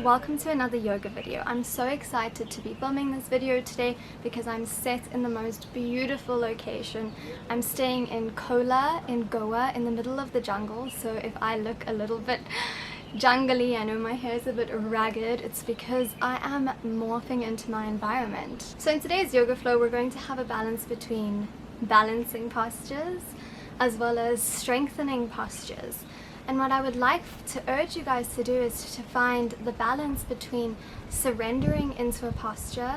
welcome to another yoga video. I'm so excited to be filming this video today because I'm set in the most beautiful location. I'm staying in Kola in Goa in the middle of the jungle, so if I look a little bit jungly, I know my hair is a bit ragged, it's because I am morphing into my environment. So in today's yoga flow we're going to have a balance between balancing postures as well as strengthening postures. And what I would like to urge you guys to do is to find the balance between surrendering into a posture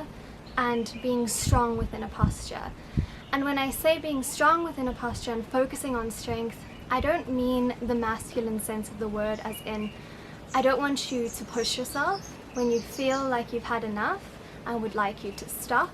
and being strong within a posture. And when I say being strong within a posture and focusing on strength, I don't mean the masculine sense of the word, as in I don't want you to push yourself. When you feel like you've had enough, I would like you to stop.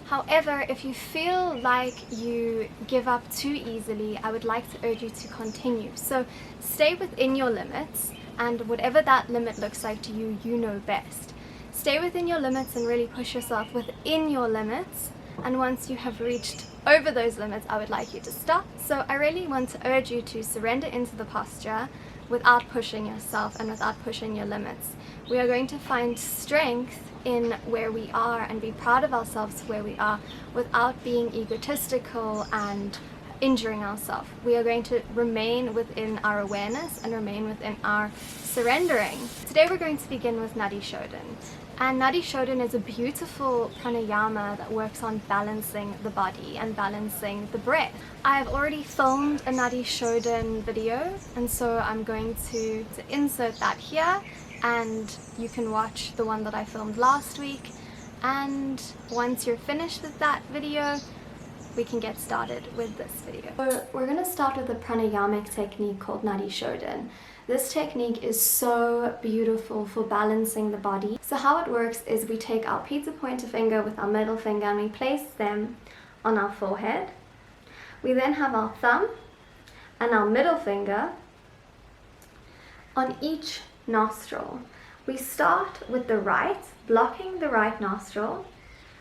However, if you feel like you give up too easily, I would like to urge you to continue. So stay within your limits, and whatever that limit looks like to you, you know best. Stay within your limits and really push yourself within your limits. And once you have reached over those limits, I would like you to stop. So I really want to urge you to surrender into the posture without pushing yourself and without pushing your limits. We are going to find strength in where we are and be proud of ourselves where we are without being egotistical and injuring ourselves. We are going to remain within our awareness and remain within our surrendering. Today we're going to begin with Nadi Shodhan. And Nadi Shodhan is a beautiful pranayama that works on balancing the body and balancing the breath. I have already filmed a Nadi Shodhan video, and so I'm going to insert that here, and you can watch the one that I filmed last week. And once you're finished with that video, we can get started with this video. So we're going to start with a pranayamic technique called Nadi Shodhan. This technique is so beautiful for balancing the body. So how it works is we take our pizza pointer finger with our middle finger and we place them on our forehead. We then have our thumb and our middle finger on each nostril. We start with the right, blocking the right nostril.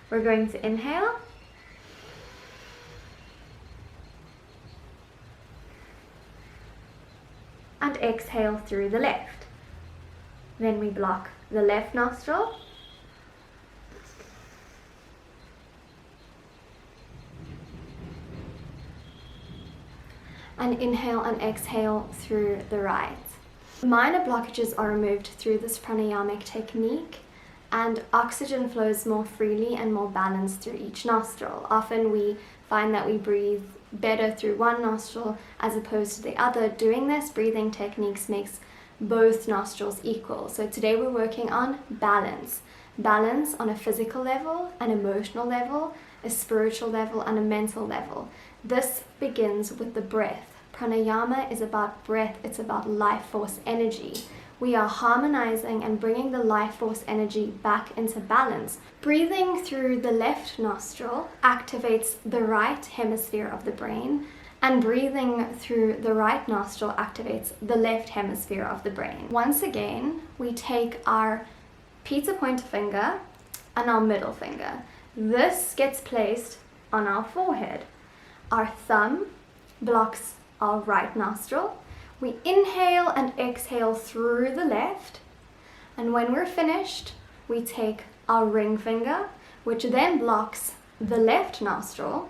We're going to inhale. And exhale through the left. Then we block the left nostril. And inhale and exhale through the right. Minor blockages are removed through this pranayamic technique, and oxygen flows more freely and more balanced through each nostril. Often we find that we breathe better through one nostril as opposed to the other. Doing this breathing techniques makes both nostrils equal. So today we're working on balance. Balance on a physical level, an emotional level, a spiritual level, and a mental level. This begins with the breath. Pranayama is about breath, it's about life force energy. We are harmonizing and bringing the life force energy back into balance. Breathing through the left nostril activates the right hemisphere of the brain, and breathing through the right nostril activates the left hemisphere of the brain. Once again, we take our pizza pointer finger and our middle finger. This gets placed on our forehead. Our thumb blocks our right nostril. We inhale and exhale through the left, and when we're finished, we take our ring finger, which then blocks the left nostril,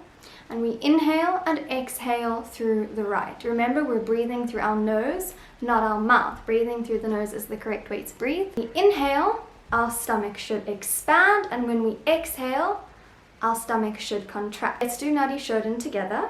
and we inhale and exhale through the right. Remember, we're breathing through our nose, not our mouth. Breathing through the nose is the correct way to breathe. We inhale, our stomach should expand, and when we exhale, our stomach should contract. Let's do Nadi Shodhan together.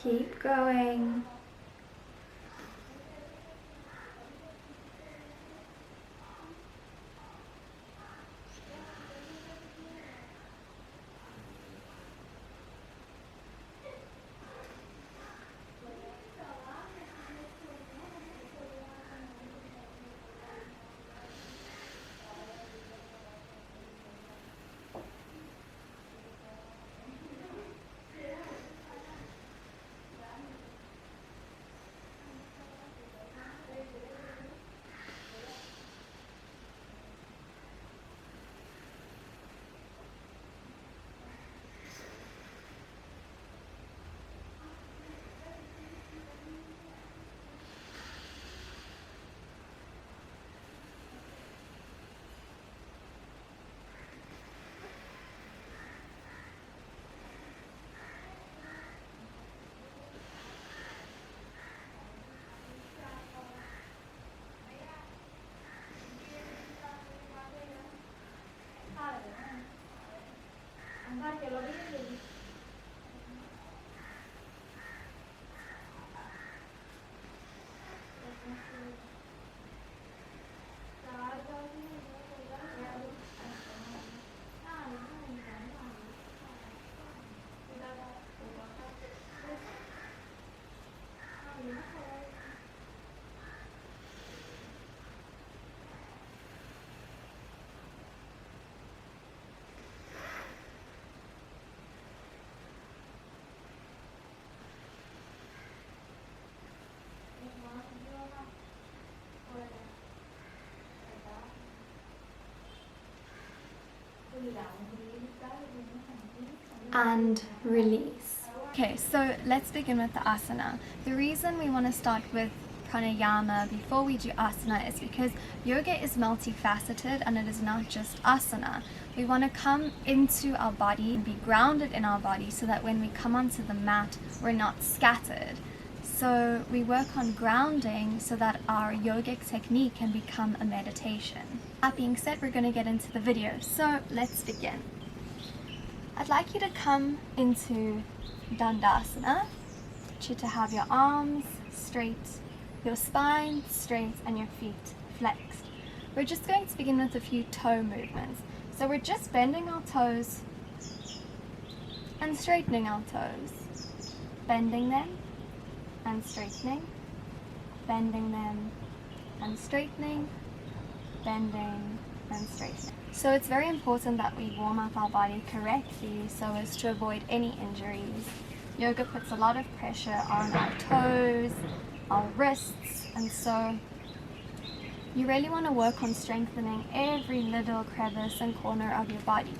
Keep going. And release. Okay, so let's begin with the asana. The reason we want to start with pranayama before we do asana is because yoga is multifaceted and it is not just asana. We want to come into our body and be grounded in our body so that when we come onto the mat, we're not scattered. So we work on grounding so that our yogic technique can become a meditation. That being said, we're going to get into the video. So let's begin. I'd like you to come into Dandasana. I want you to have your arms straight, your spine straight, and your feet flexed. We're just going to begin with a few toe movements. So we're just bending our toes and straightening our toes. Bending them and straightening. Bending them and straightening. Bending and straightening. So it's very important that we warm up our body correctly so as to avoid any injuries. Yoga puts a lot of pressure on our toes, our wrists, and so you really want to work on strengthening every little crevice and corner of your body.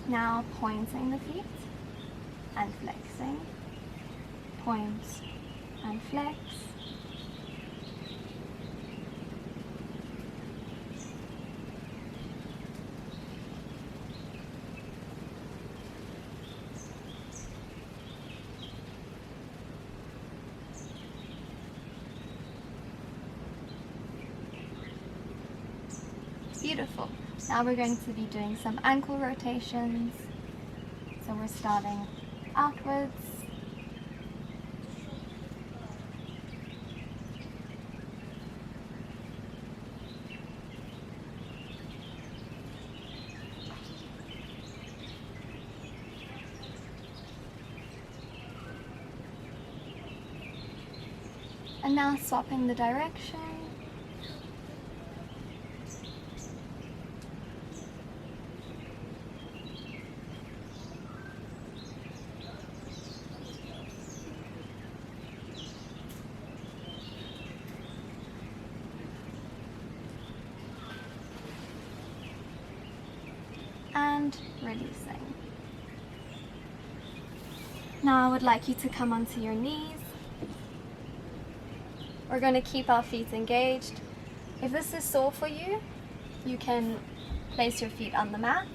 Now pointing the feet and flexing, point and flex. Beautiful. Now we're going to be doing some ankle rotations. So we're starting outwards. And now swapping the direction. And releasing. Now I would like you to come onto your knees. We're going to keep our feet engaged. If this is sore for you, you can place your feet on the mat,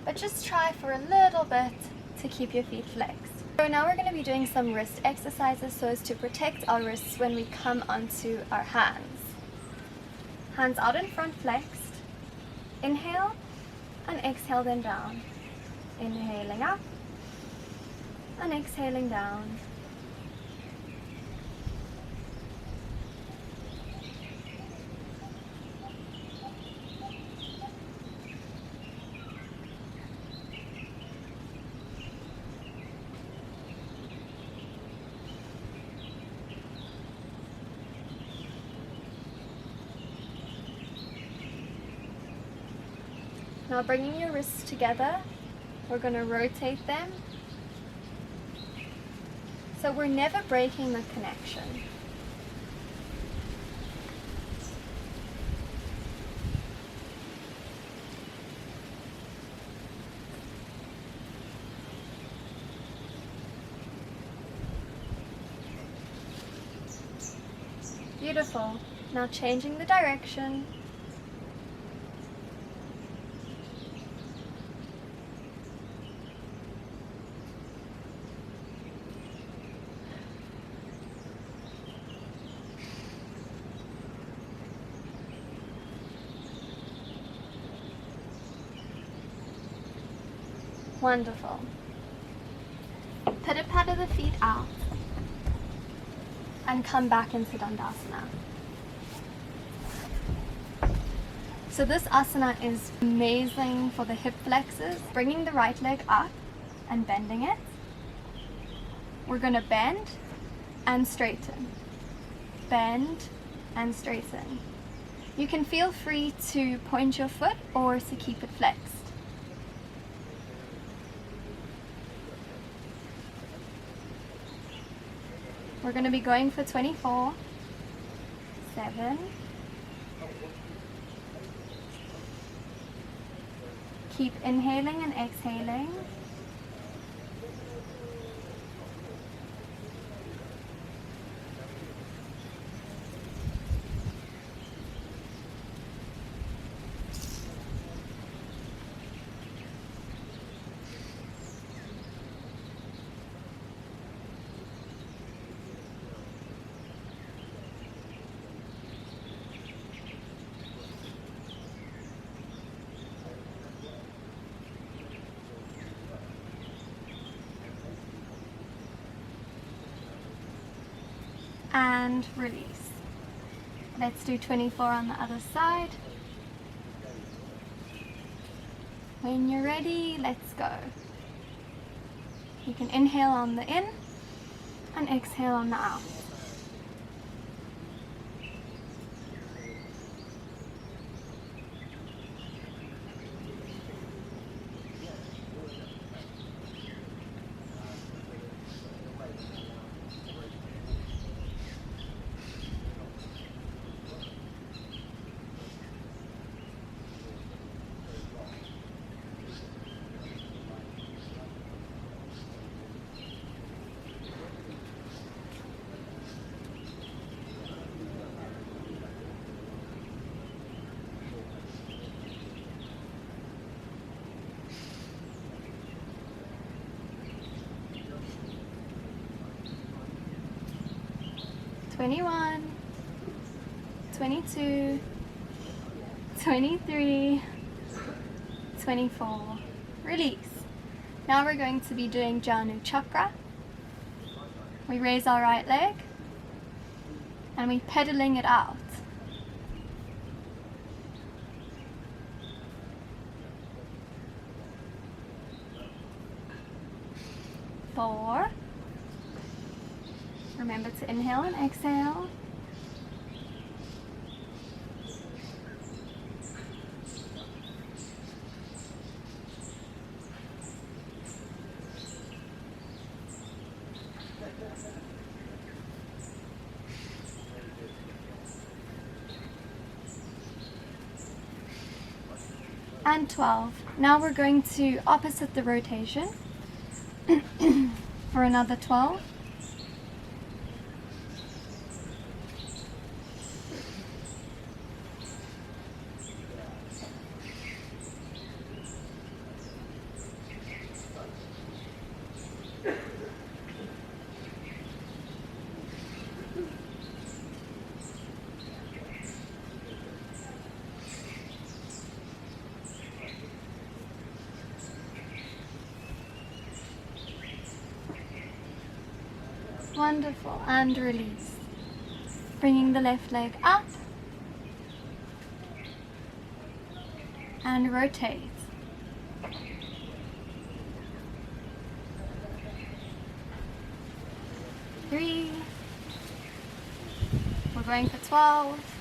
but just try for a little bit to keep your feet flexed. So now we're going to be doing some wrist exercises so as to protect our wrists when we come onto our hands. Hands out in front, flexed. Inhale and exhale then down. Inhaling up and exhaling down. Now bringing your wrists together, we're going to rotate them. So we're never breaking the connection. Beautiful. Now changing the direction. Wonderful. Pitter-patter the feet out and come back into Dandasana. So this asana is amazing for the hip flexors. Bringing the right leg up and bending it. We're going to bend and straighten. Bend and straighten. You can feel free to point your foot or to keep it flexed. We're going to be going for 24, 7, keep inhaling and exhaling, 'and release. Let's do 24 on the other side. When you're ready, let's go. You can inhale on the in and exhale on the out. "21, 22, 23, 24. Release. Now we're going to be doing Janu Chakra. We raise our right leg and we pedaling it out. Four. Remember to inhale and exhale. 12. Now we're going to opposite the rotation for another 12. Wonderful. And release. Bringing the left leg up. And rotate. Three. We're going for 12.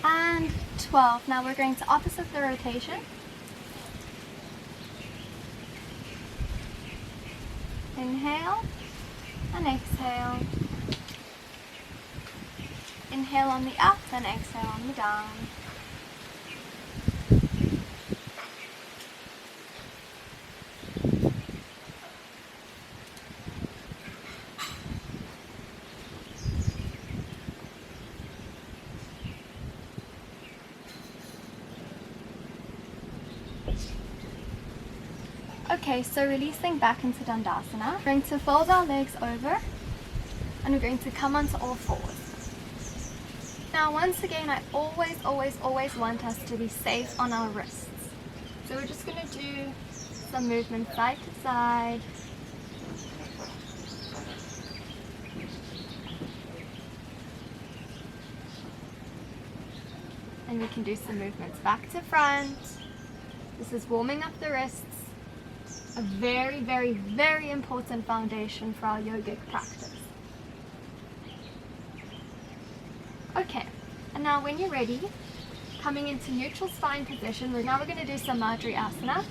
And 12. Now we're going to opposite the rotation. Inhale and exhale. Inhale on the up and exhale on the down. Okay, so releasing back into Dandasana. We're going to fold our legs over and we're going to come onto all fours. Now once again, I always want us to be safe on our wrists. So we're just going to do some movement side to side. And we can do some movements back to front. This is warming up the wrists. A very important foundation for our yogic practice. Okay, and now when you're ready, coming into neutral spine position, now we're going to do some asana.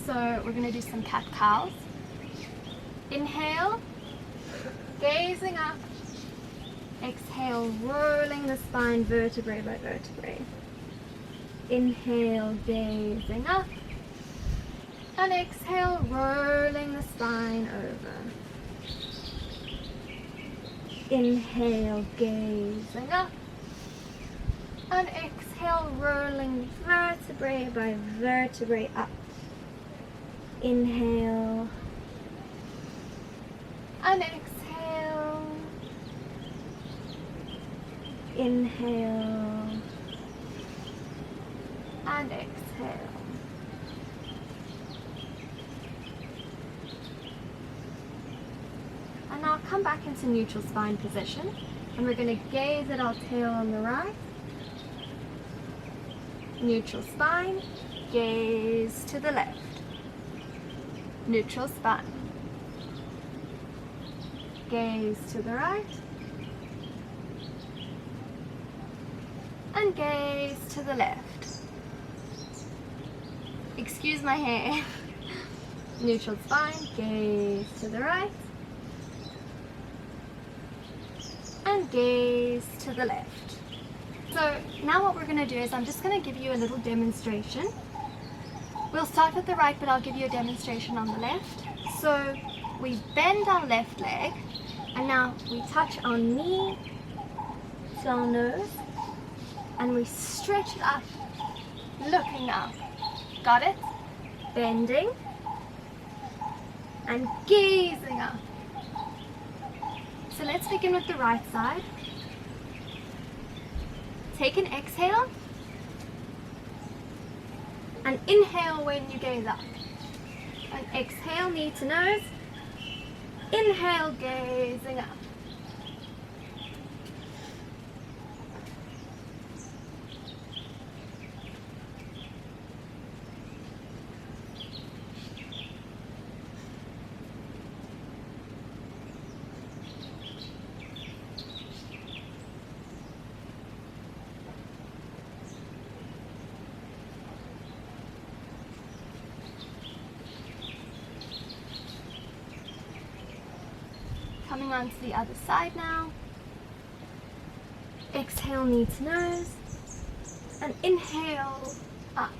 So we're going to do some cat-cows. Inhale, gazing up. Exhale, rolling the spine vertebrae by vertebrae. Inhale, gazing up. And exhale, rolling the spine over. Inhale, gazing up. And exhale, rolling vertebrae by vertebrae up. Inhale. And exhale. Inhale. And exhale. And now come back into neutral spine position, and we're going to gaze at our tail on the right. Neutral spine, gaze to the left. Neutral spine. Gaze to the right. And gaze to the left. Excuse my hair. Neutral spine, gaze to the right. And gaze to the left. So now what we're going to do is I'm just going to give you a little demonstration. We'll start with the right, but I'll give you a demonstration on the left. So we bend our left leg, and now we touch our knee to our nose, and we stretch it up, looking up. Got it? Bending and gazing up. So let's begin with the right side. Take an exhale and inhale when you gaze up. And exhale, knee to nose. Inhale, gazing up. Coming on to the other side now. Exhale, knee to nose. And inhale, up.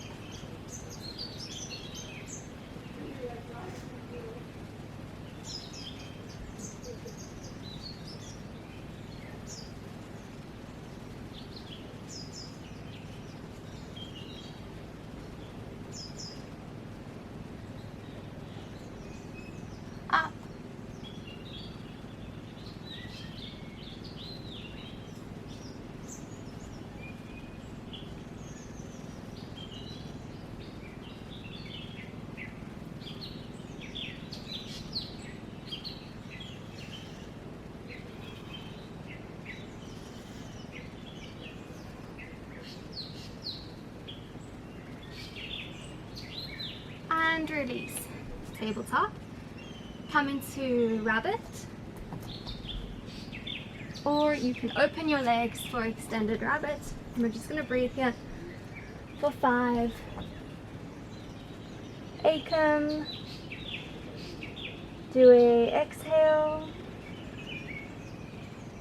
and release. Tabletop. Come into rabbit. Or you can open your legs for extended rabbit. And we're just going to breathe here for 5. Akam. Do a exhale.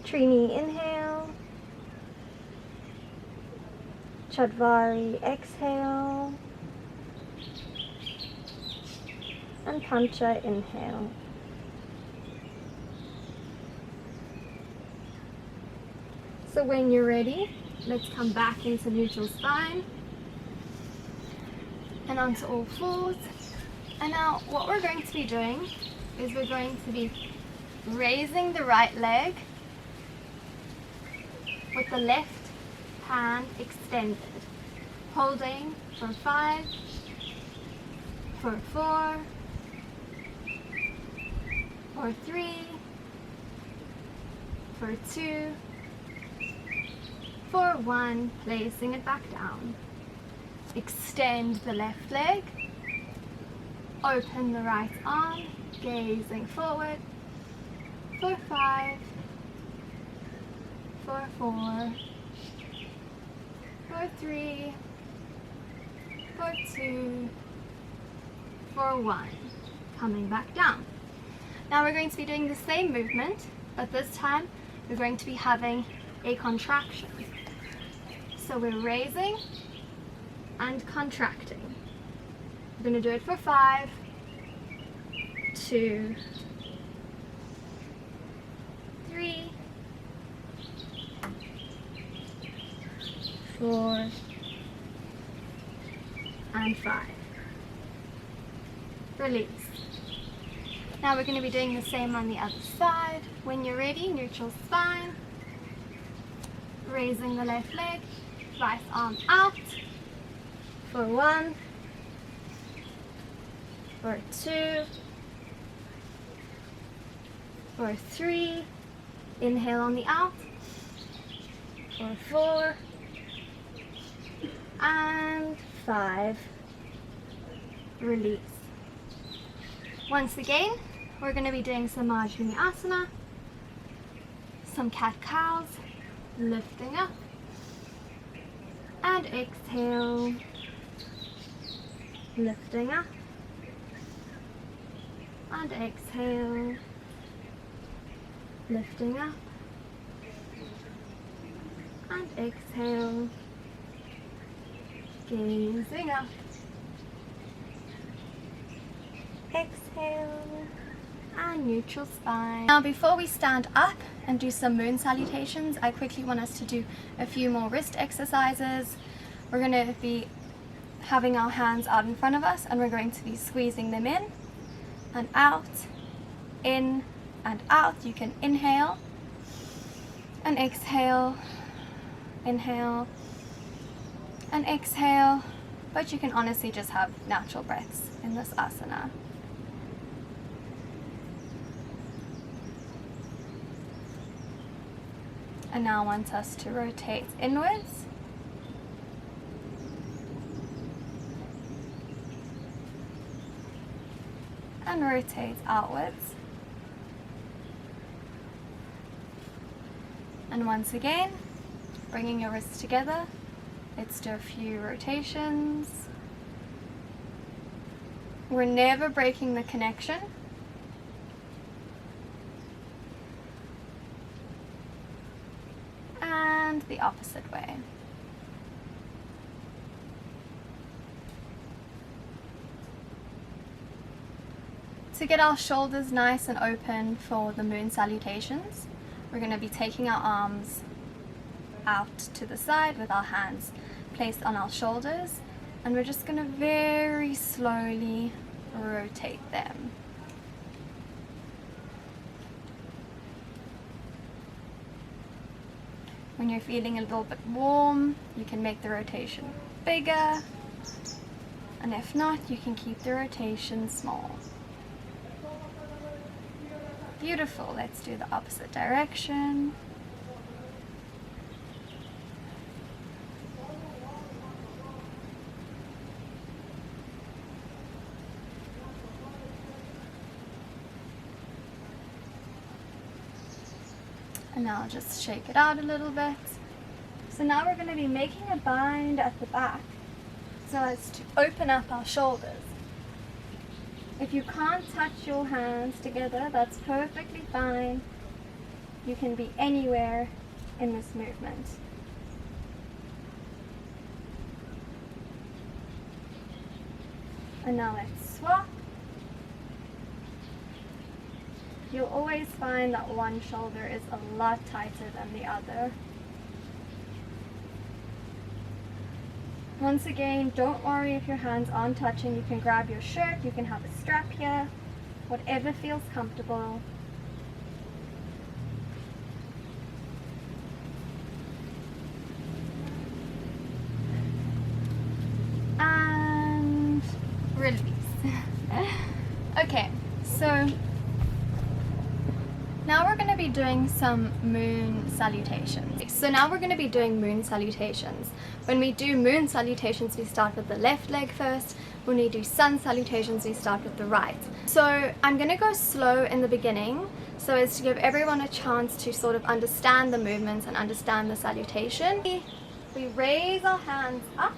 Trini inhale. Chadvari exhale. And Pancha inhale. So when you're ready, let's come back into neutral spine and onto all fours. And now what we're going to be doing is we're going to be raising the right leg with the left hand extended, holding for 5, for 4, for 3, for 2, for 1, placing it back down. Extend the left leg, open the right arm, gazing forward, for 5, for 4, for 3, for 2, for 1, coming back down. Now we're going to be doing the same movement, but this time we're going to be having a contraction. So we're raising and contracting. We're going to do it for 5, 2, 3, 4, and 5. Release. Now we're going to be doing the same on the other side. When you're ready, neutral spine, raising the left leg, right arm out, for 1, for 2, for 3, inhale on the out, for 4, and 5, release. Once again, we're going to be doing some Majni asana, some cat-cows, lifting up, and exhale, lifting up, and exhale, lifting up, and exhale, gazing up, exhale, and neutral spine. Now before we stand up and do some moon salutations, I quickly want us to do a few more wrist exercises. We're going to be having our hands out in front of us and we're going to be squeezing them in and out, in and out. You can inhale and exhale, inhale and exhale, but you can honestly just have natural breaths in this asana. And now I want us to rotate inwards. And rotate outwards. And once again, bringing your wrists together, let's do a few rotations. We're never breaking the connection. And the opposite way. To get our shoulders nice and open for the moon salutations, we're going to be taking our arms out to the side with our hands placed on our shoulders, and we're just going to very slowly rotate them. When you're feeling a little bit warm, you can make the rotation bigger, and if not, you can keep the rotation small. Beautiful. Let's do the opposite direction. And now I'll just shake it out a little bit. So now we're going to be making a bind at the back so as to open up our shoulders. If you can't touch your hands together, that's perfectly fine. You can be anywhere in this movement. And now let's swap. You'll always find that one shoulder is a lot tighter than the other. Once again, don't worry if your hands aren't touching. You can grab your shirt, you can have a strap here, whatever feels comfortable. And release. Okay, so now we're going to be doing some moon salutations. So now we're going to be doing moon salutations. When we do moon salutations, we start with the left leg first. When we do sun salutations, we start with the right. So I'm going to go slow in the beginning so as to give everyone a chance to sort of understand the movements and understand the salutation. We raise our hands up.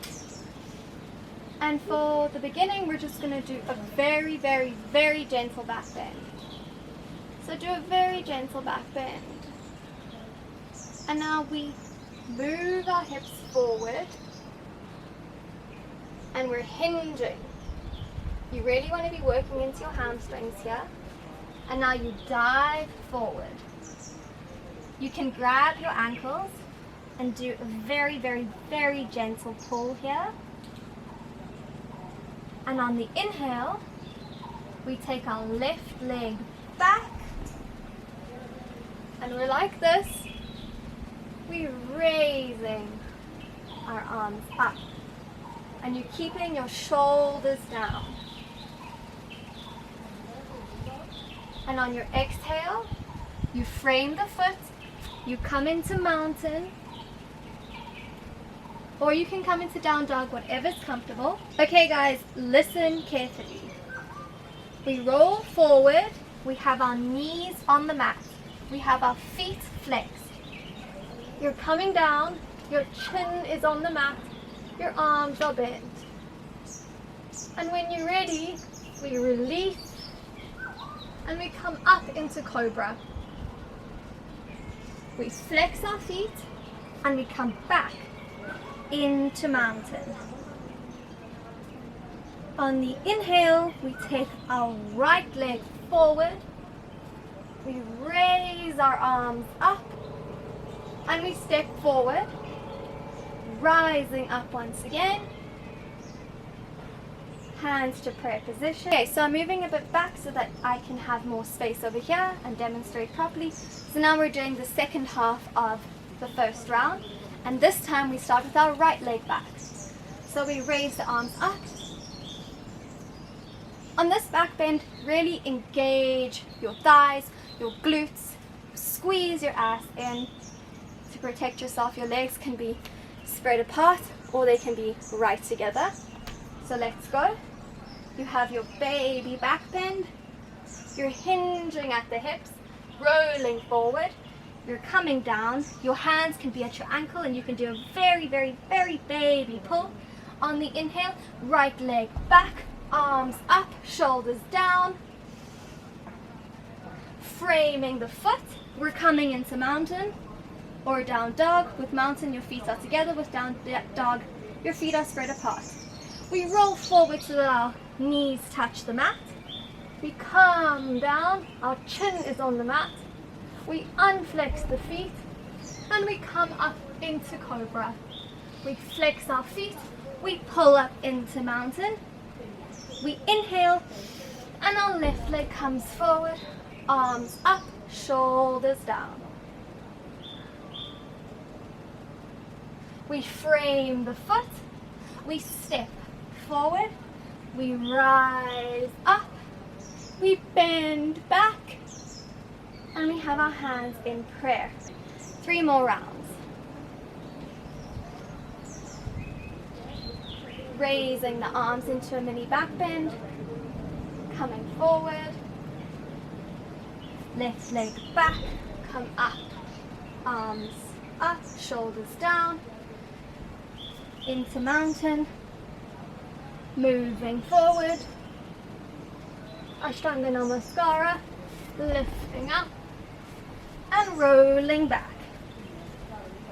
And for the beginning, we're just going to do a very, very, very gentle back bend. So do a very gentle back bend. And now we move our hips forward and we're hinging. You really want to be working into your hamstrings here. And now you dive forward. You can grab your ankles and do a very, very, very gentle pull here. And on the inhale, we take our left leg back. And we're like this. We're raising our arms up. And you're keeping your shoulders down. And on your exhale, you frame the foot. You come into mountain. Or you can come into down dog, whatever's comfortable. Okay guys, listen carefully. We roll forward. We have our knees on the mat. We have our feet flexed. You're coming down, your chin is on the mat, your arms are bent. And when you're ready, we release and we come up into cobra. We flex our feet and we come back into mountain. On the inhale, we take our right leg forward. We raise our arms up and we step forward, rising up once again. Hands to prayer position. Okay, so I'm moving a bit back so that I can have more space over here and demonstrate properly. So now we're doing the second half of the first round, and this time we start with our right leg back. So we raise the arms up. On this back bend, really engage your thighs, your glutes, squeeze your ass in to protect yourself. Your legs can be spread apart or they can be right together. So let's go. You have your baby back bend. You're hinging at the hips, rolling forward. You're coming down. Your hands can be at your ankle and you can do a very, very, very baby pull. On the inhale, right leg back, arms up, shoulders down. Framing the foot. We're coming into mountain or down dog. With mountain, your feet are together. With down dog, your feet are spread apart. We roll forward so that our knees touch the mat. We come down, our chin is on the mat. We unflex the feet and we come up into cobra. We flex our feet, we pull up into mountain. We inhale and our left leg comes forward, arms up, shoulders down. We frame the foot, we step forward, we rise up, we bend back, and we have our hands in prayer. 3 more rounds. Raising the arms into a mini back bend, coming forward, left leg back, come up, arms up, shoulders down, into mountain, moving forward, Ashtanga Namaskara, lifting up and rolling back.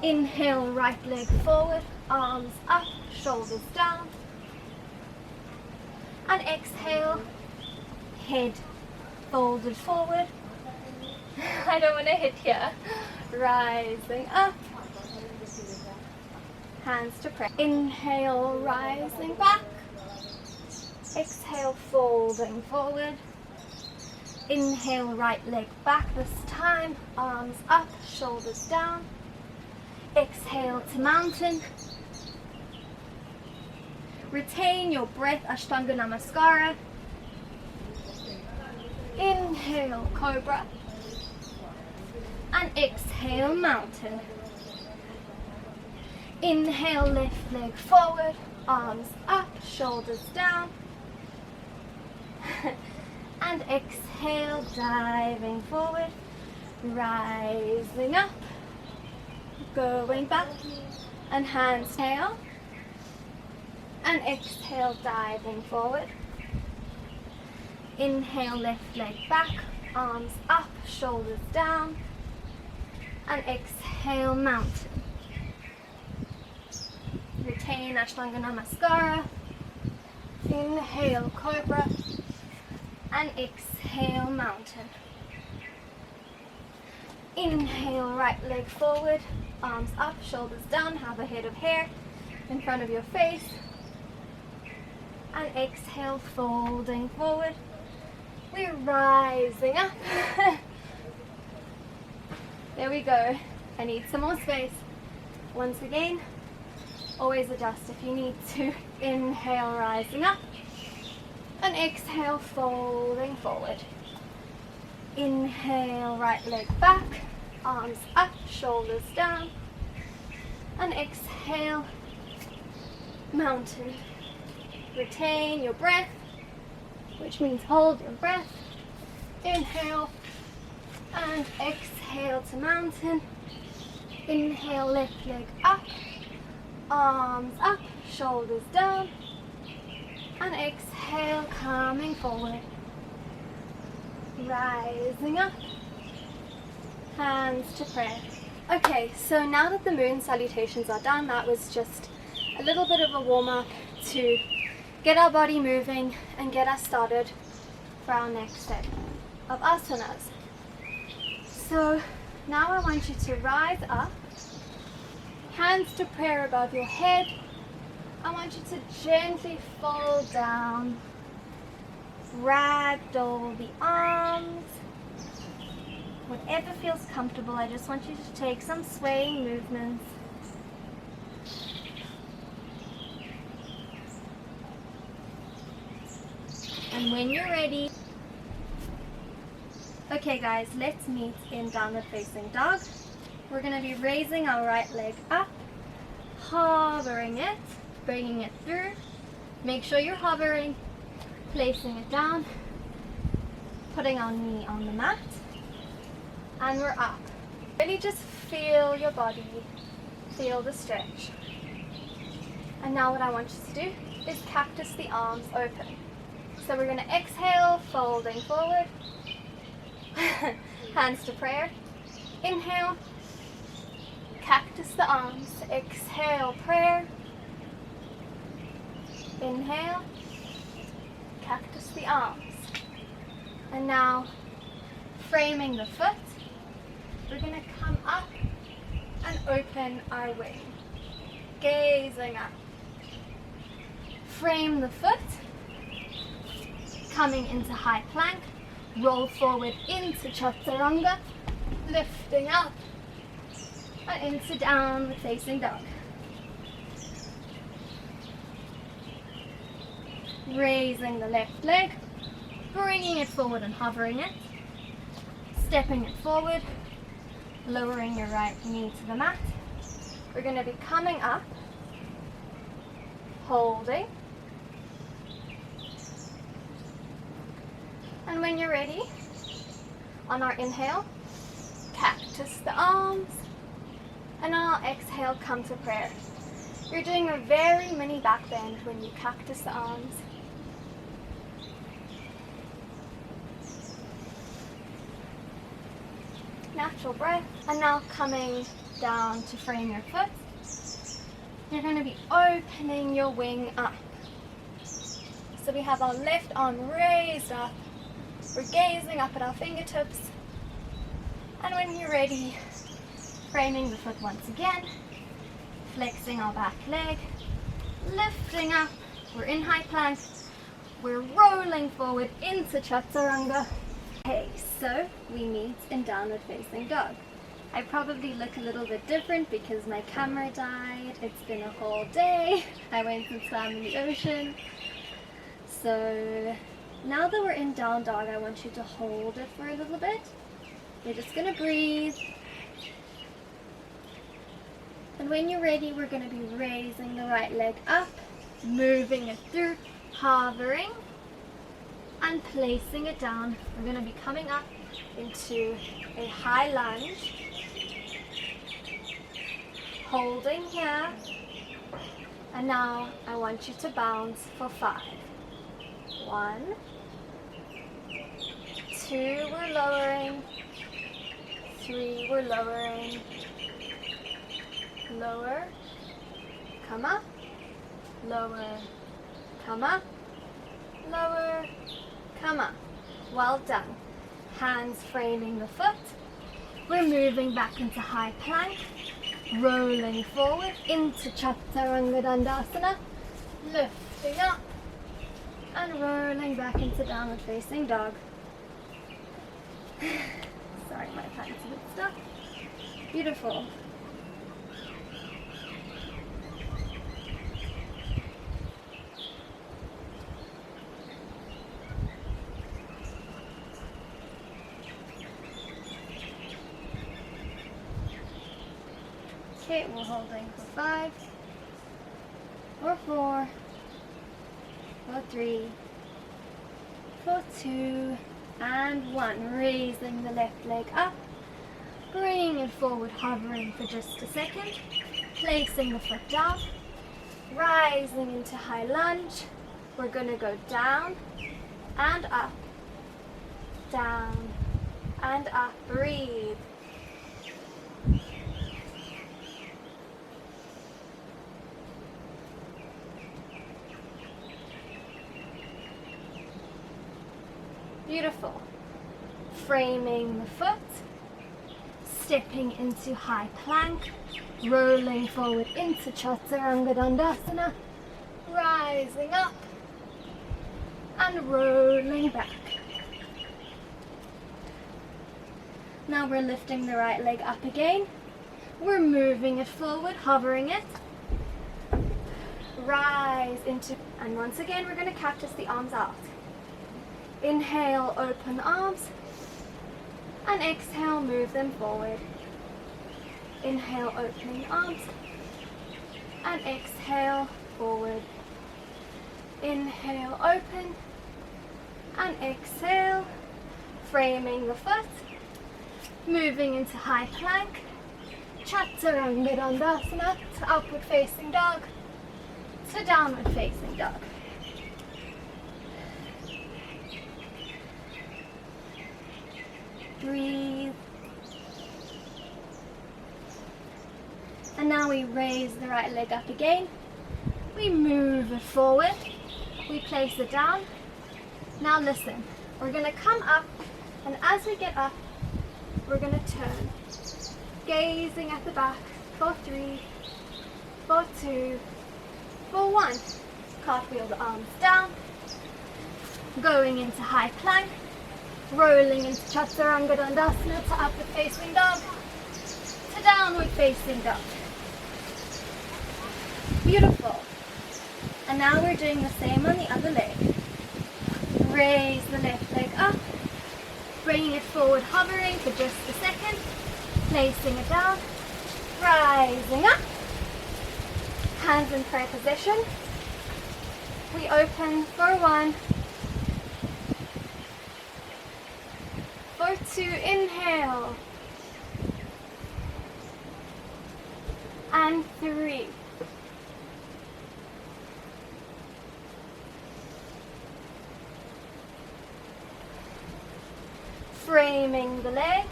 Inhale, right leg forward, arms up, shoulders down, and exhale, head folded forward. I don't want to hit here. Rising up, hands to prayer. Inhale, rising back. Exhale, folding forward. Inhale, right leg back this time, arms up, shoulders down. Exhale to mountain. Retain your breath, Ashtanga Namaskara. Inhale, cobra. And exhale, mountain. Inhale, left leg forward, arms up, shoulders down. And exhale, diving forward, rising up, going back, and hands inhale, and exhale, diving forward. Inhale, left leg back, arms up, shoulders down, and exhale, mountain. Retain Ashtanga Namaskara. Inhale, cobra, and exhale, mountain. Inhale, right leg forward, arms up, shoulders down, have a head of hair in front of your face. And exhale, folding forward. We're rising up. There we go. I need some more space. Once again, always adjust if you need to. Inhale, rising up. And exhale, folding forward. Inhale, right leg back, arms up, shoulders down. And exhale, mountain. Retain your breath, which means hold your breath. Inhale and exhale to mountain. Inhale, left leg up, arms up, shoulders down. And exhale, coming forward. Rising up, hands to prayer. Okay, so now that the moon salutations are done, that was just a little bit of a warm-up to get our body moving and get us started for our next set of asanas. So now I want you to rise up, hands to prayer above your head. I want you to gently fold down, ragdoll the arms, whatever feels comfortable. I just want you to take some swaying movements. And when you're ready, okay guys, let's meet in downward facing dog. We're going to be raising our right leg up, hovering it, bringing it through. Make sure you're hovering, placing it down, putting our knee on the mat, and we're up. Really just feel your body, feel the stretch. And now what I want you to do is cactus the arms open. So we're going to exhale, folding forward, hands to prayer. Inhale, cactus the arms. Exhale, prayer. Inhale, cactus the arms. And now, framing the foot, we're going to come up and open our wing. Gazing up. Frame the foot. Coming into high plank, roll forward into chaturanga, lifting up, and into downward facing dog. Raising the left leg, bringing it forward and hovering it, stepping it forward, lowering your right knee to the mat. We're going to be coming up, holding. And when you're ready, on our inhale, cactus the arms, And now exhale, come to prayer. You're doing a very mini back bend when you cactus the arms. Natural breath. And now coming down to frame your foot. You're going to be opening your wing up. So we have our left arm raised up. We're gazing up at our fingertips. And when you're ready, framing the foot once again. Flexing our back leg. Lifting up. We're in high plank. We're rolling forward into chaturanga. Okay, so we meet in downward facing dog. I probably look a little bit different because my camera died. It's been a whole day. I went and swam in the ocean. So now that we're in down dog, I want you to hold it for a little bit. You're just going to breathe. And when you're ready, we're going to be raising the right leg up, moving it through, hovering, and placing it down. We're going to be coming up into a high lunge. Holding here. And now I want you to bounce for 5. 1, 2, we're lowering. 3, we're lowering. Lower, come up, lower, come up, lower, come up. Well done. Hands framing the foot. We're moving back into high plank, rolling forward into chaturanga dandasana, lifting up and rolling back into downward facing dog. Sorry, my pants a bit stuck. Beautiful. Okay, we're holding for 5, for 4, for 3, for 2, and 1. Raising the left leg up, bringing it forward, hovering for just a second, placing the foot down, rising into high lunge. We're going to go down and up, down and up. Breathe. Beautiful. Framing the foot, stepping into high plank, rolling forward into chaturanga dandasana, rising up and rolling back. Now we're lifting the right leg up again. We're moving it forward, hovering it. Rise into, and once again we're going to cactus the arms out. Inhale, open the arms, and exhale, move them forward. Inhale, opening the arms, and exhale, forward. Inhale, open, and exhale, framing the foot, moving into high plank, chaturanga dandasana, to upward facing dog, to downward facing dog. Breathe. And now we raise the right leg up again. We move it forward. We place it down. Now listen, we're going to come up, and as we get up, we're going to turn. Gazing at the back for 3, for 2, for 1. Cartwheel the arms down. Going into high plank. Rolling into chaturanga dandasana, to upward facing dog, to downward facing dog. Beautiful. And now we're doing the same on the other leg. Raise the left leg up, bringing it forward, hovering for just a second, placing it down, rising up, hands in prayer position. We open for 1, for 2, inhale, and 3. Framing the leg,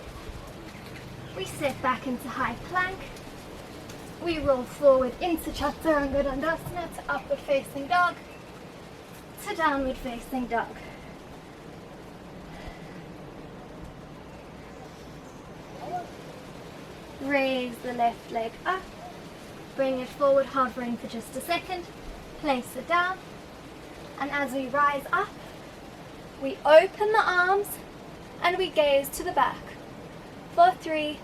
we step back into high plank, we roll forward into chaturanga dandasana to upward facing dog, to downward facing dog. Raise the left leg up, bring it forward, hovering for just a second, place it down, and as we rise up, we open the arms and we gaze to the back. For 3,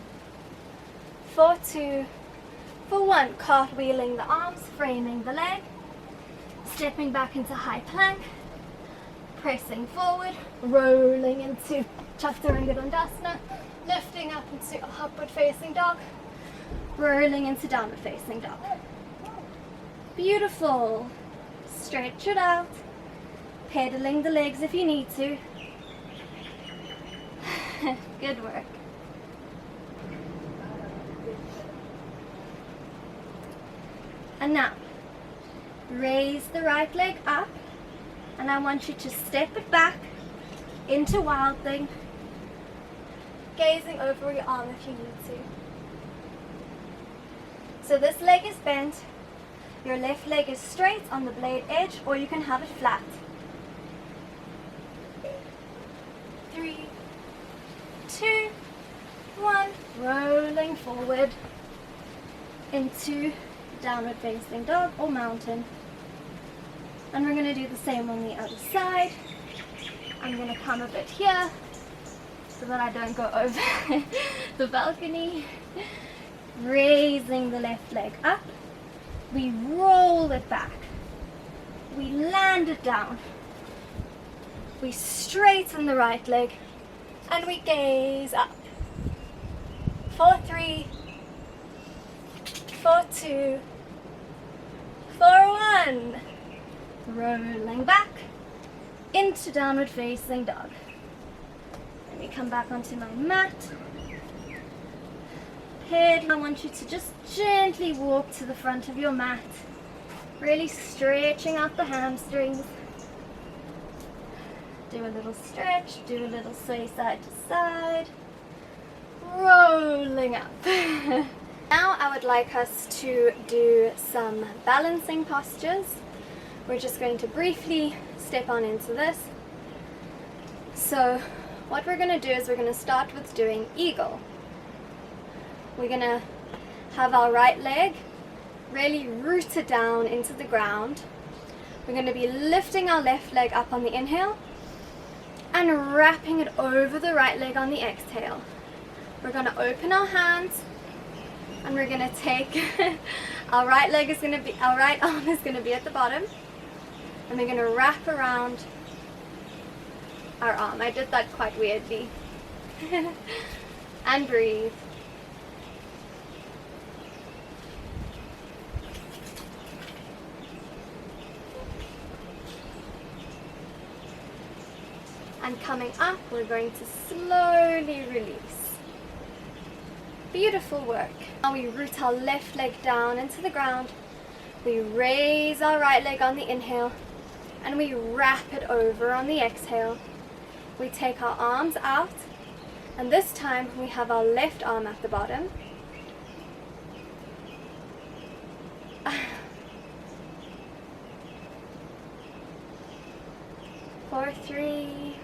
for 2, for 1, cartwheeling the arms, framing the leg, stepping back into high plank, pressing forward, rolling into chaturanga dandasana, lifting up into upward facing dog, rolling into downward facing dog. Beautiful. Stretch it out, pedaling the legs if you need to. Good work. And now, raise the right leg up, and I want you to step it back into Wild Thing, gazing over your arm if you need to. So this leg is bent, your left leg is straight on the blade edge, or you can have it flat. 3, 2, 1, rolling forward into downward facing dog or mountain. And we're going to do the same on the other side. I'm going to come a bit here so that I don't go over the balcony. Raising the left leg up, we roll it back, we land it down, we straighten the right leg, and we gaze up. For 3, for 2, for 1, rolling back into downward facing dog. Let me come back onto my mat. Head, I want you to just gently walk to the front of your mat, really stretching out the hamstrings. Do a little stretch, do a little sway side to side, rolling up. Now I would like us to do some balancing postures. We're just going to briefly step on into this. So what we're going to do is we're going to start with doing eagle. We're going to have our right leg really rooted down into the ground. We're going to be lifting our left leg up on the inhale and wrapping it over the right leg on the exhale. We're going to open our hands and we're going to take our right arm is going to be at the bottom, and we're going to wrap around our arm. I did that quite weirdly. And breathe. And coming up, we're going to slowly release. Beautiful work. Now we root our left leg down into the ground. We raise our right leg on the inhale and we wrap it over on the exhale. We take our arms out, and this time we have our left arm at the bottom. For 3,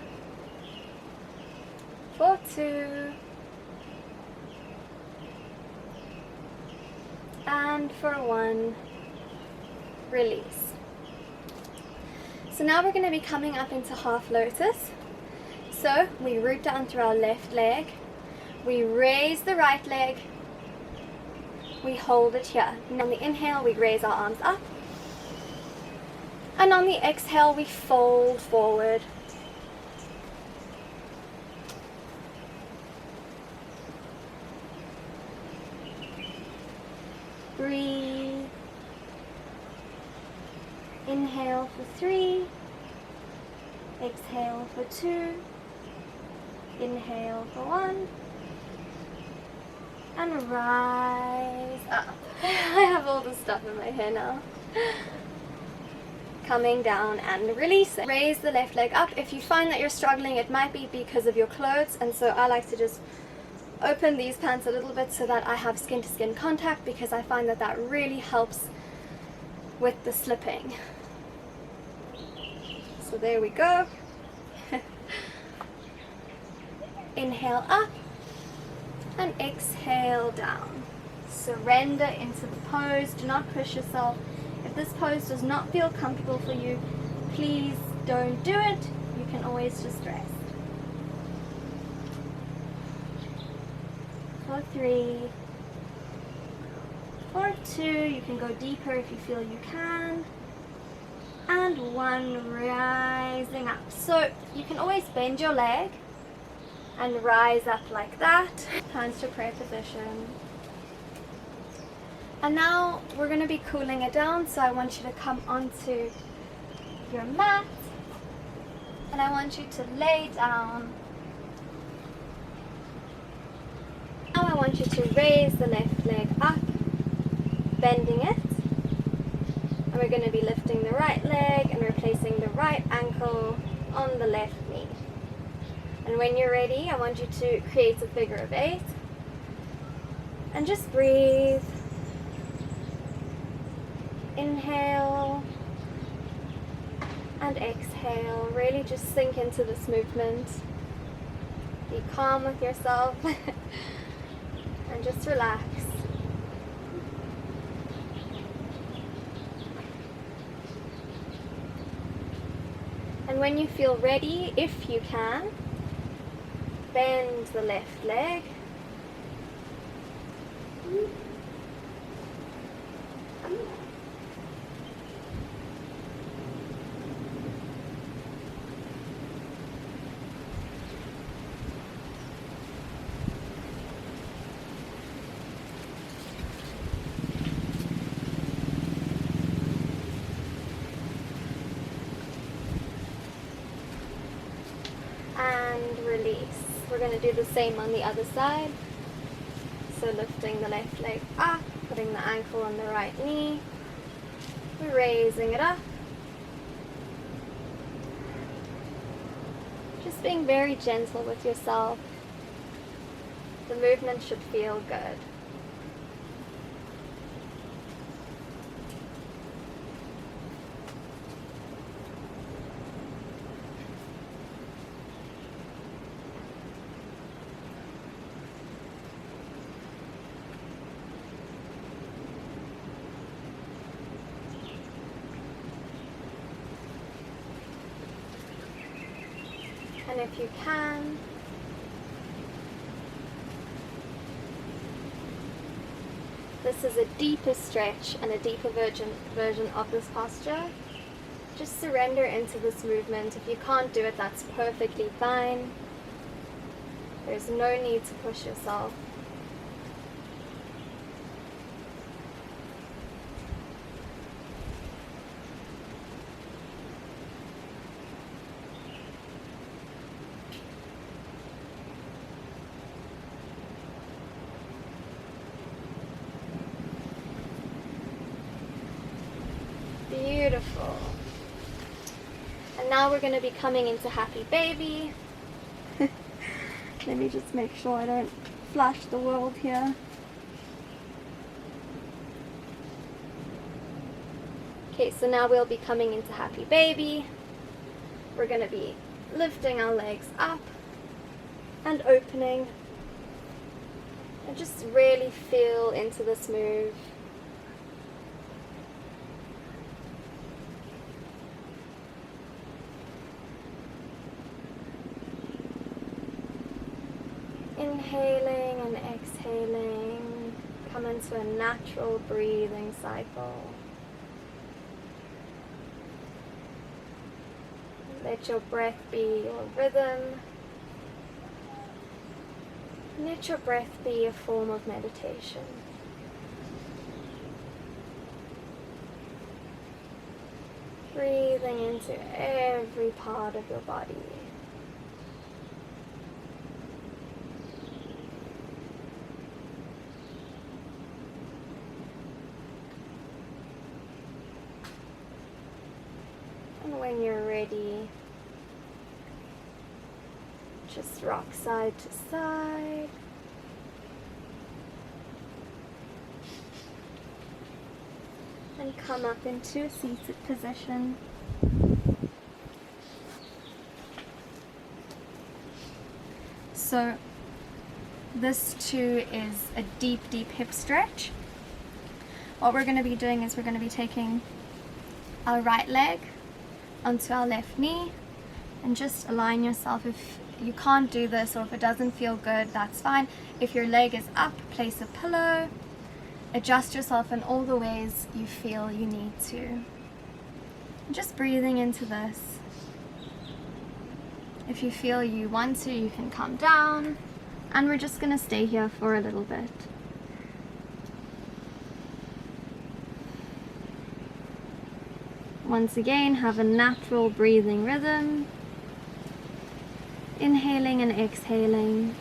for 2, and for 1, release. So now we're going to be coming up into half lotus. So we root down through our left leg, we raise the right leg, we hold it here. And on the inhale we raise our arms up, and on the exhale we fold forward. Breathe. Inhale for 3, exhale for 2, inhale for 1, and rise up. I have all the stuff in my hair now. Coming down and releasing. Raise the left leg up. If you find that you're struggling, it might be because of your clothes, and so I like to just open these pants a little bit so that I have skin to skin contact, because I find that that really helps with the slipping. So there we go. Inhale up and exhale down. Surrender into the pose. Do not push yourself. If this pose does not feel comfortable for you, please don't do it. You can always just rest. For 3, for 2, you can go deeper if you feel you can, and 1, rising up. So you can always bend your leg and rise up like that. Hands to prayer position. And now we're going to be cooling it down, so I want you to come onto your mat, and I want you to lay down. Now I want you to raise the left leg up, bending it, and we're going to be lifting the right leg and replacing the right ankle on the left knee. And when you're ready, I want you to create a figure of 8 and just breathe. Inhale and exhale. Really just sink into this movement. Be calm with yourself and just relax. And when you feel ready, if you can, bend the left leg. And release. We're going to do the same on the other side. So lifting the left leg up, putting the ankle on the right knee, raising it up. Just being very gentle with yourself. The movement should feel good. And if you can, this is a deeper stretch and a deeper version of this posture. Just surrender into this movement. If you can't do it, that's perfectly fine. There's no need to push yourself. Beautiful. And now we're going to be coming into happy baby. Let me just make sure I don't flash the world here. Okay, so now we'll be coming into happy baby. We're going to be lifting our legs up and opening. And just really feel into this move. Inhaling and exhaling, come into a natural breathing cycle. Let your breath be your rhythm. Let your breath be a form of meditation. Breathing into every part of your body. And when you're ready, just rock side to side. And come up into a seated position. So this too is a deep, deep hip stretch. What we're going to be doing is we're going to be taking our right leg onto our left knee, and just align yourself. If you can't do this or if it doesn't feel good, that's fine. If your leg is up, place a pillow. Adjust yourself in all the ways you feel you need to. Just breathing into this. If you feel you want to, you can come down, and we're just going to stay here for a little bit. Once again, have a natural breathing rhythm. Inhaling and exhaling.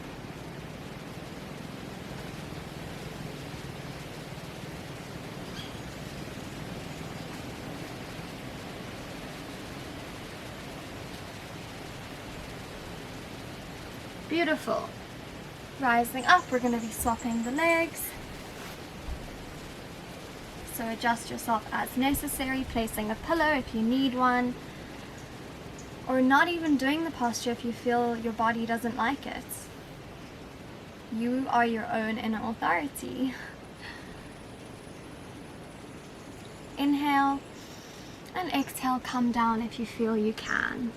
Beautiful. Rising up, we're going to be swapping the legs. So adjust yourself as necessary, placing a pillow if you need one, or not even doing the posture if you feel your body doesn't like it. You are your own inner authority. Inhale and exhale, come down if you feel you can.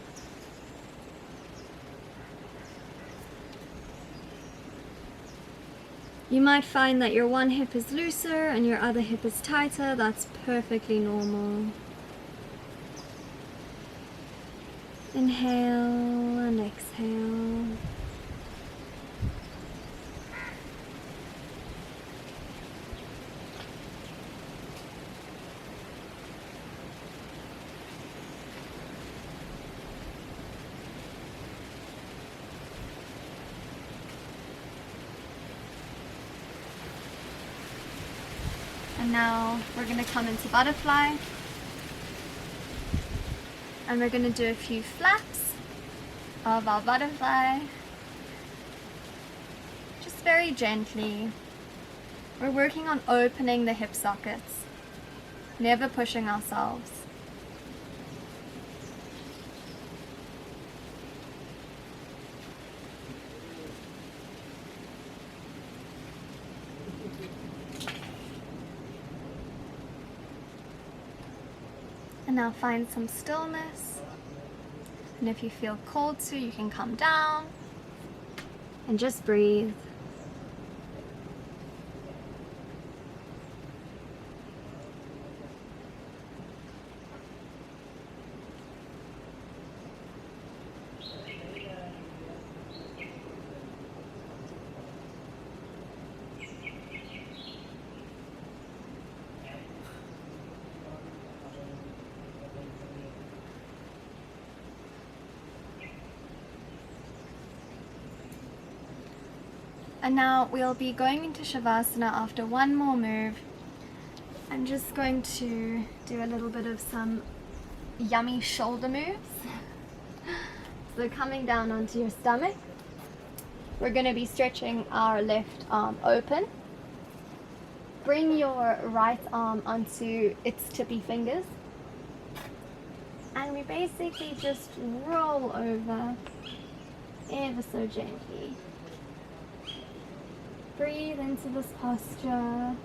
You might find that your one hip is looser and your other hip is tighter. That's perfectly normal. Inhale and exhale. And now we're going to come into butterfly, and we're going to do a few flaps of our butterfly, just very gently. We're working on opening the hip sockets, never pushing ourselves. And now find some stillness, and if you feel called to, you can come down and just breathe. And now we'll be going into Shavasana after one more move. I'm just going to do a little bit of some yummy shoulder moves. So coming down onto your stomach, we're going to be stretching our left arm open. Bring your right arm onto its tippy fingers. And we basically just roll over ever so gently. Breathe into this posture.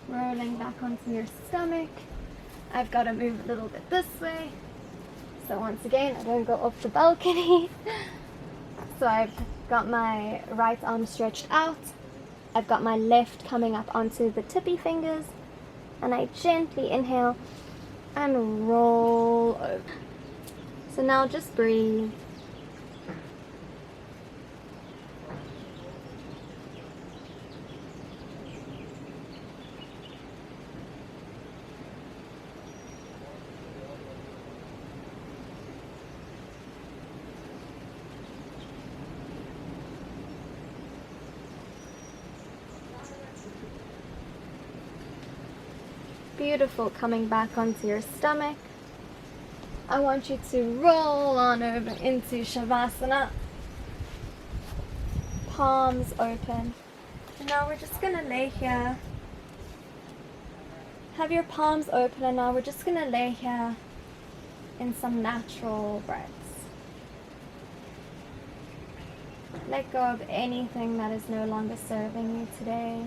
Rolling back onto your stomach. I've got to move a little bit this way, so once again I don't go off the balcony. So I've got my right arm stretched out, I've got my left coming up onto the tippy fingers, and I gently inhale and roll over. So now just breathe. Beautiful. Coming back onto your stomach. I want you to roll on over into Shavasana. Palms open. And now we're just going to lay here. Have your palms open, and now we're just going to lay here in some natural breaths. Let go of anything that is no longer serving you today.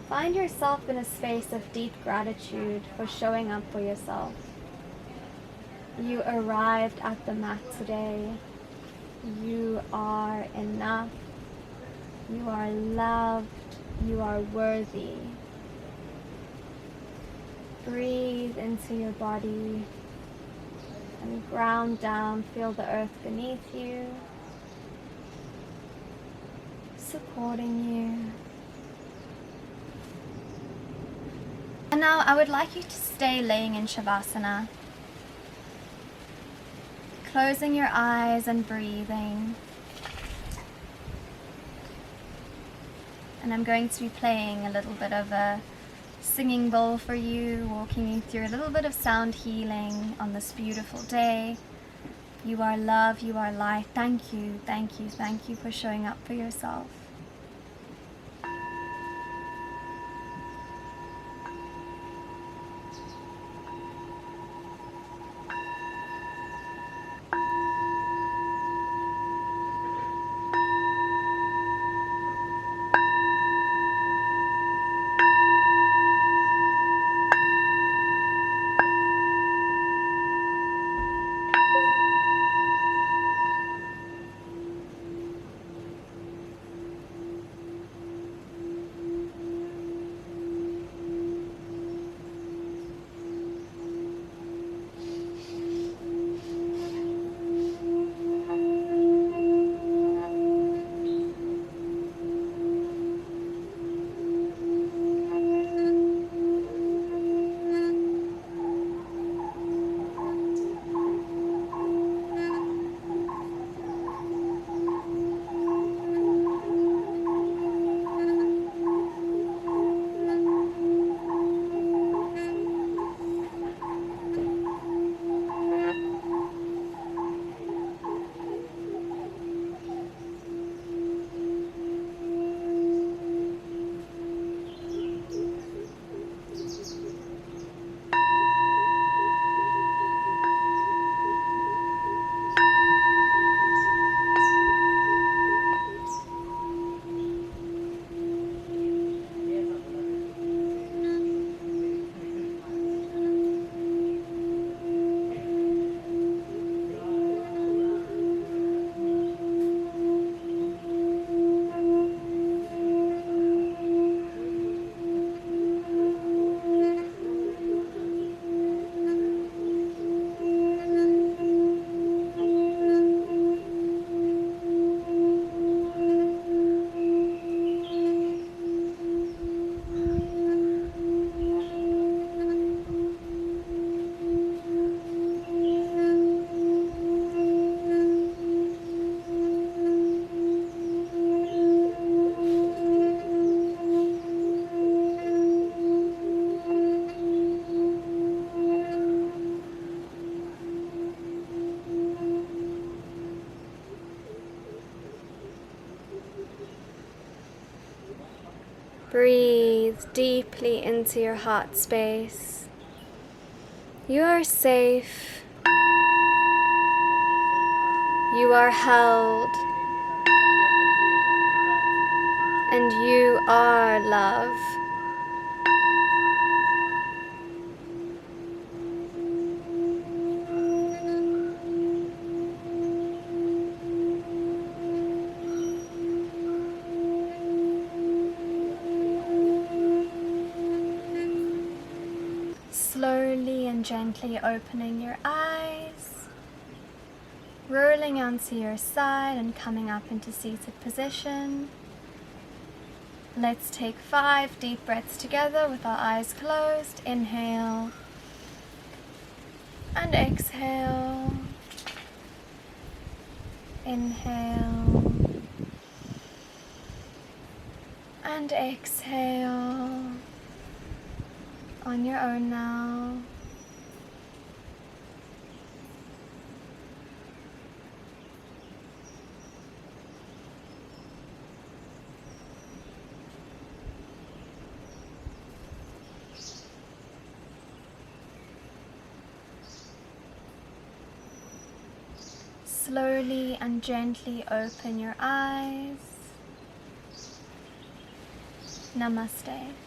Find yourself in a space of deep gratitude for showing up for yourself. You arrived at the mat today. You are enough. You are loved. You are worthy. Breathe into your body and ground down. Feel the earth beneath you, supporting you. And now I would like you to stay laying in Shavasana, closing your eyes and breathing. And I'm going to be playing a little bit of a singing bowl for you, walking you through a little bit of sound healing on this beautiful day. You are love, you are light. Thank you, thank you, thank you for showing up for yourself. Breathe deeply into your heart space. You are safe. You are held. And you are love. Slowly and gently opening your eyes, rolling onto your side and coming up into seated position. Let's take 5 deep breaths together with our eyes closed. Inhale and exhale. Inhale And exhale on your own now. Slowly and gently open your eyes. Namaste.